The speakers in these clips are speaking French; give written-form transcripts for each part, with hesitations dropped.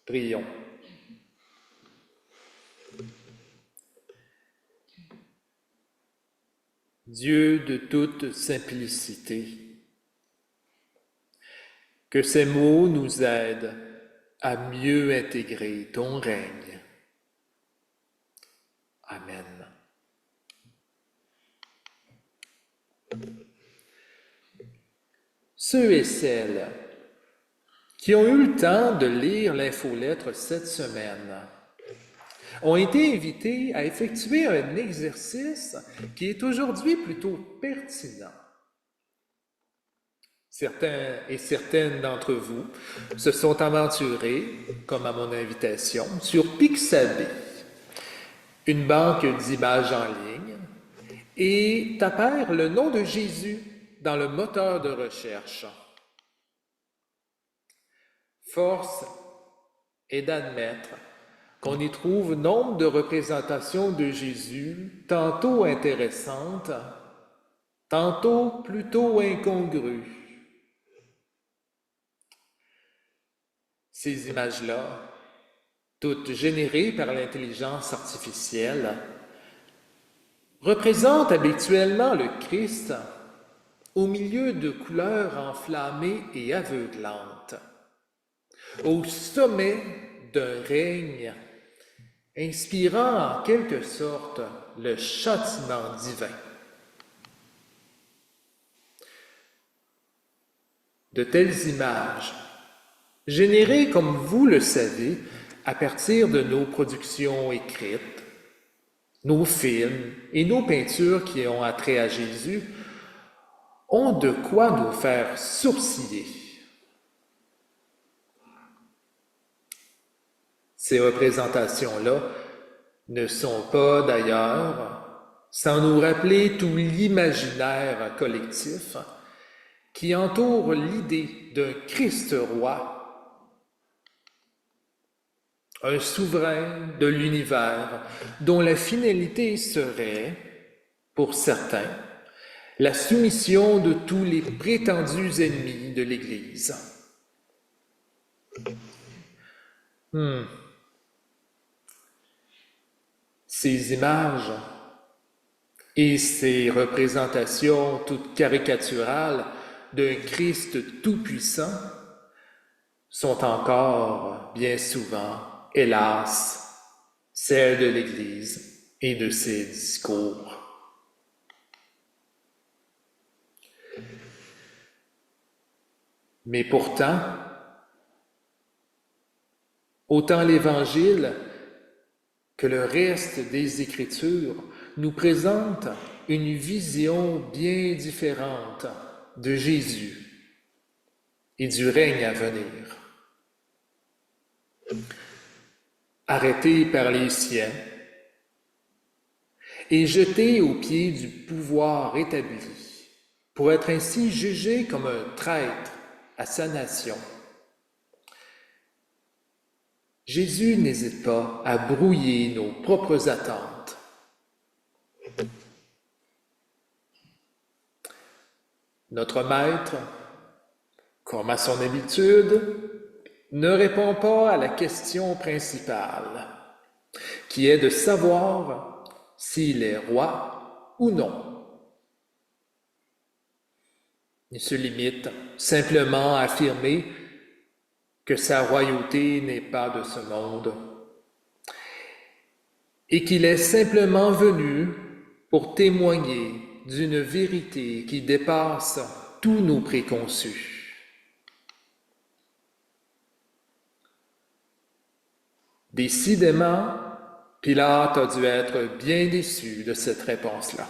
Prions. Dieu de toute simplicité, que ces mots nous aident à mieux intégrer ton règne. Amen. Ceux et celles qui ont eu le temps de lire l'infolettre cette semaine ont été invités à effectuer un exercice qui est aujourd'hui plutôt pertinent. Certains et certaines d'entre vous se sont aventurés, comme à mon invitation, sur Pixabay, une banque d'images en ligne, et tapèrent le nom de Jésus dans le moteur de recherche. Force est d'admettre qu'on y trouve nombre de représentations de Jésus, tantôt intéressantes, tantôt plutôt incongrues. Ces images-là, toutes générées par l'intelligence artificielle, représentent habituellement le Christ au milieu de couleurs enflammées et aveuglantes, au sommet d'un règne inspirant en quelque sorte le châtiment divin. De telles images, générées comme vous le savez à partir de nos productions écrites, nos films et nos peintures qui ont attrait à Jésus, ont de quoi nous faire sourciller. Ces représentations-là ne sont pas d'ailleurs sans nous rappeler tout l'imaginaire collectif qui entoure l'idée d'un Christ roi, un souverain de l'univers dont la finalité serait, pour certains, la soumission de tous les prétendus ennemis de l'Église. Ces images et ces représentations toutes caricaturales d'un Christ tout-puissant sont encore, bien souvent, hélas, celles de l'Église et de ses discours. Mais pourtant, autant l'Évangile que le reste des Écritures nous présente une vision bien différente de Jésus et du règne à venir. Arrêté par les siens et jeté aux pieds du pouvoir établi, pour être ainsi jugé comme un traître à sa nation, Jésus n'hésite pas à brouiller nos propres attentes. Notre maître, comme à son habitude, ne répond pas à la question principale, qui est de savoir s'il est roi ou non. Il se limite simplement à affirmer que sa royauté n'est pas de ce monde et qu'il est simplement venu pour témoigner d'une vérité qui dépasse tous nos préconçus. Décidément, Pilate a dû être bien déçu de cette réponse-là.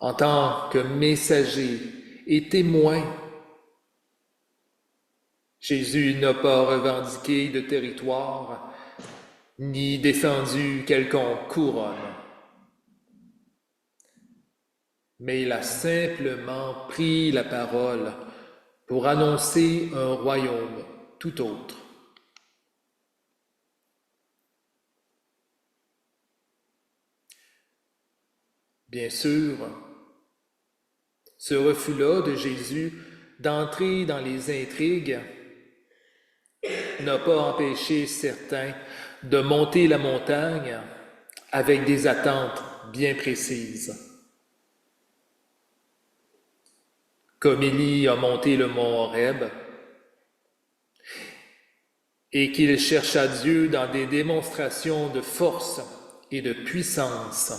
En tant que messager et témoin, Jésus n'a pas revendiqué de territoire, ni défendu quelconque couronne, mais il a simplement pris la parole pour annoncer un royaume tout autre. Bien sûr, ce refus-là de Jésus d'entrer dans les intrigues n'a pas empêché certains de monter la montagne avec des attentes bien précises. Comme Élie a monté le mont Horeb et qu'il chercha Dieu dans des démonstrations de force et de puissance.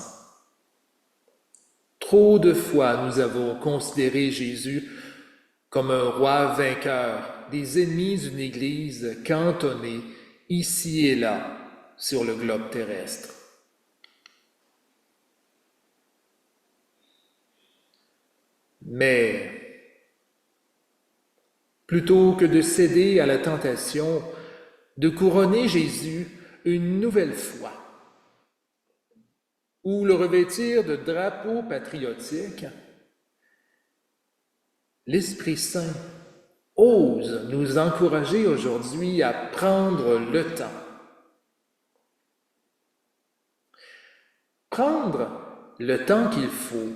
Trop de fois nous avons considéré Jésus comme un roi vainqueur des ennemis d'une Église cantonnée ici et là sur le globe terrestre. Mais plutôt que de céder à la tentation de couronner Jésus une nouvelle fois, ou le revêtir de drapeaux patriotiques, l'Esprit Saint ose nous encourager aujourd'hui à prendre le temps. Prendre le temps qu'il faut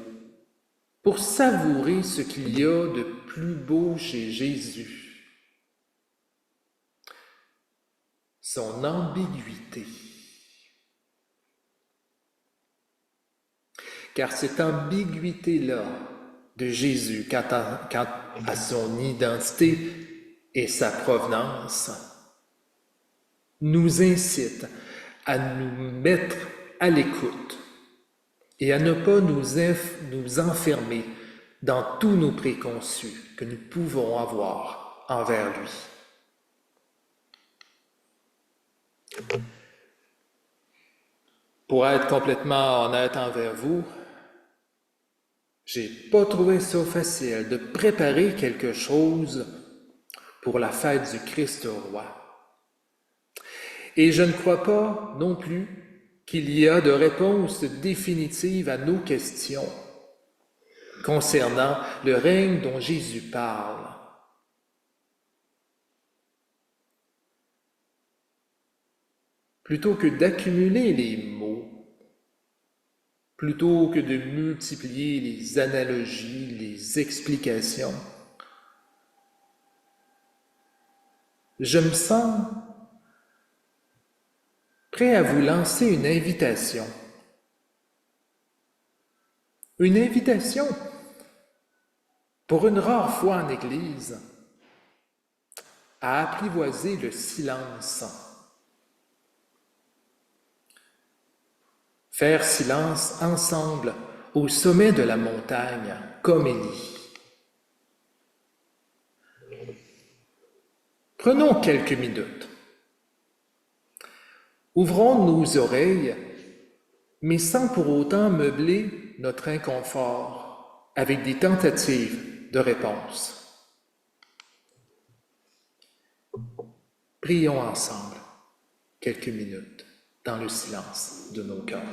pour savourer ce qu'il y a de plus beau chez Jésus. Son ambiguïté. Car cette ambiguïté-là de Jésus quant à son identité et sa provenance nous incite à nous mettre à l'écoute et à ne pas nous enfermer dans tous nos préconçus que nous pouvons avoir envers lui. Pour être complètement honnête envers vous, j'ai pas trouvé ça facile de préparer quelque chose pour la fête du Christ roi. Et je ne crois pas non plus qu'il y a de réponse définitive à nos questions concernant le règne dont Jésus parle. Plutôt que d'accumuler les mots, plutôt que de multiplier les analogies, les explications, je me sens prêt à vous lancer une invitation. Une invitation pour une rare fois en Église à apprivoiser le silence. Faire silence ensemble au sommet de la montagne, comme Élie. Prenons quelques minutes. Ouvrons nos oreilles, mais sans pour autant meubler notre inconfort avec des tentatives de réponse. Prions ensemble quelques minutes dans le silence de nos cœurs.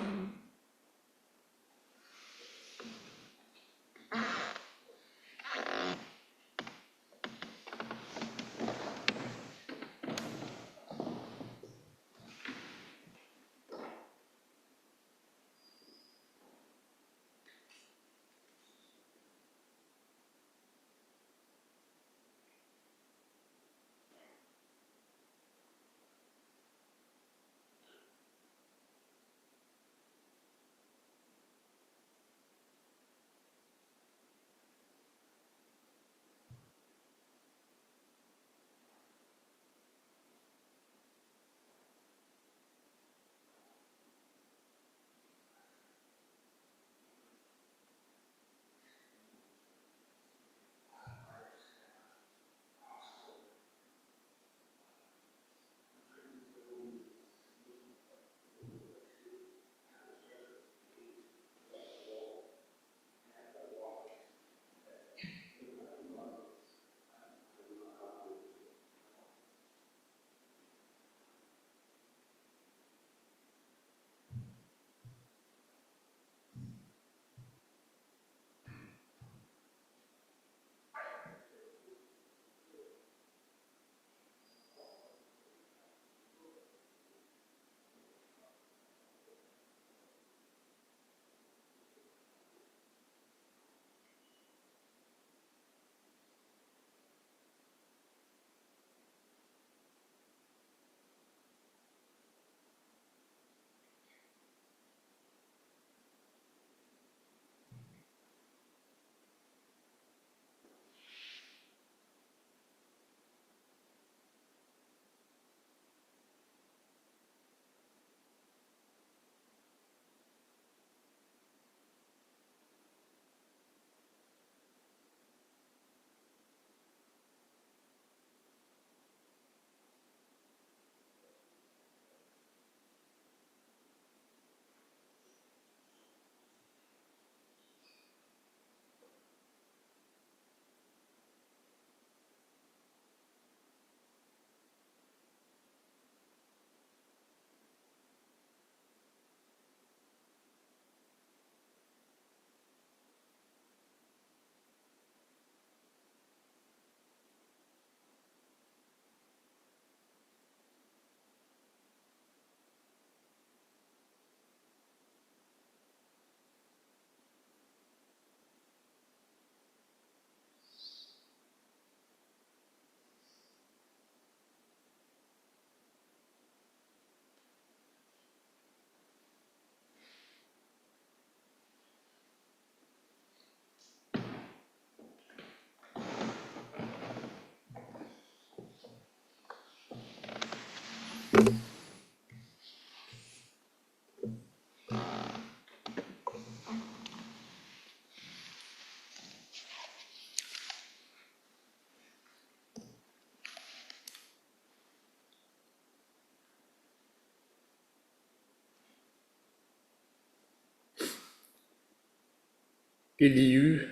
Il y eut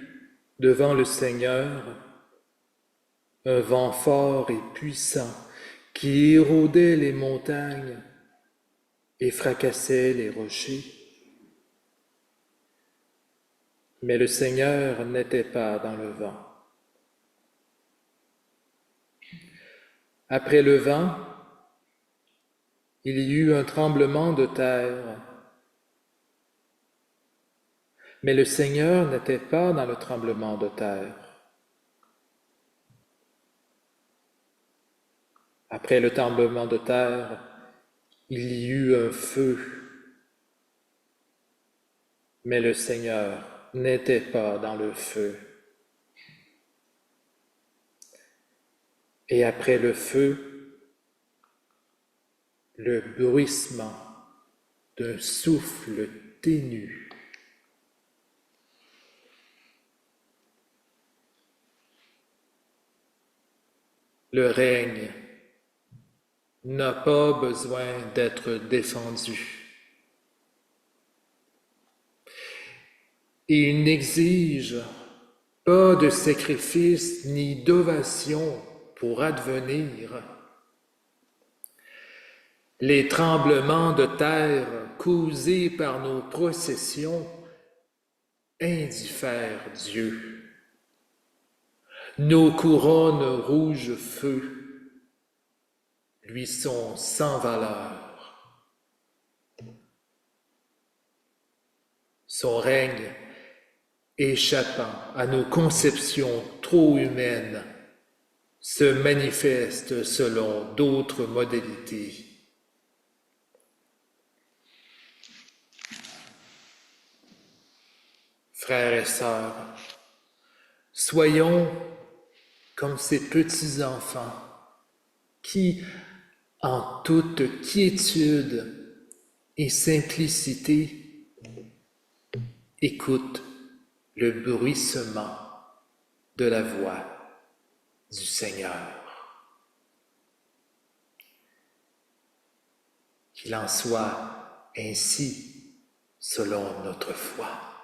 devant le Seigneur un vent fort et puissant qui érodait les montagnes et fracassait les rochers. Mais le Seigneur n'était pas dans le vent. Après le vent, il y eut un tremblement de terre. Mais le Seigneur n'était pas dans le tremblement de terre. Après le tremblement de terre, il y eut un feu. Mais le Seigneur n'était pas dans le feu. Et après le feu, le bruissement d'un souffle ténu. Le règne n'a pas besoin d'être défendu. Il n'exige pas de sacrifice ni d'ovation pour advenir. Les tremblements de terre causés par nos processions indiffèrent Dieu. Nos couronnes rouges feu lui sont sans valeur. Son règne, échappant à nos conceptions trop humaines, se manifeste selon d'autres modalités. Frères et sœurs, soyons comme ces petits-enfants qui, en toute quiétude et simplicité, écoutent le bruissement de la voix du Seigneur. Qu'il en soit ainsi selon notre foi.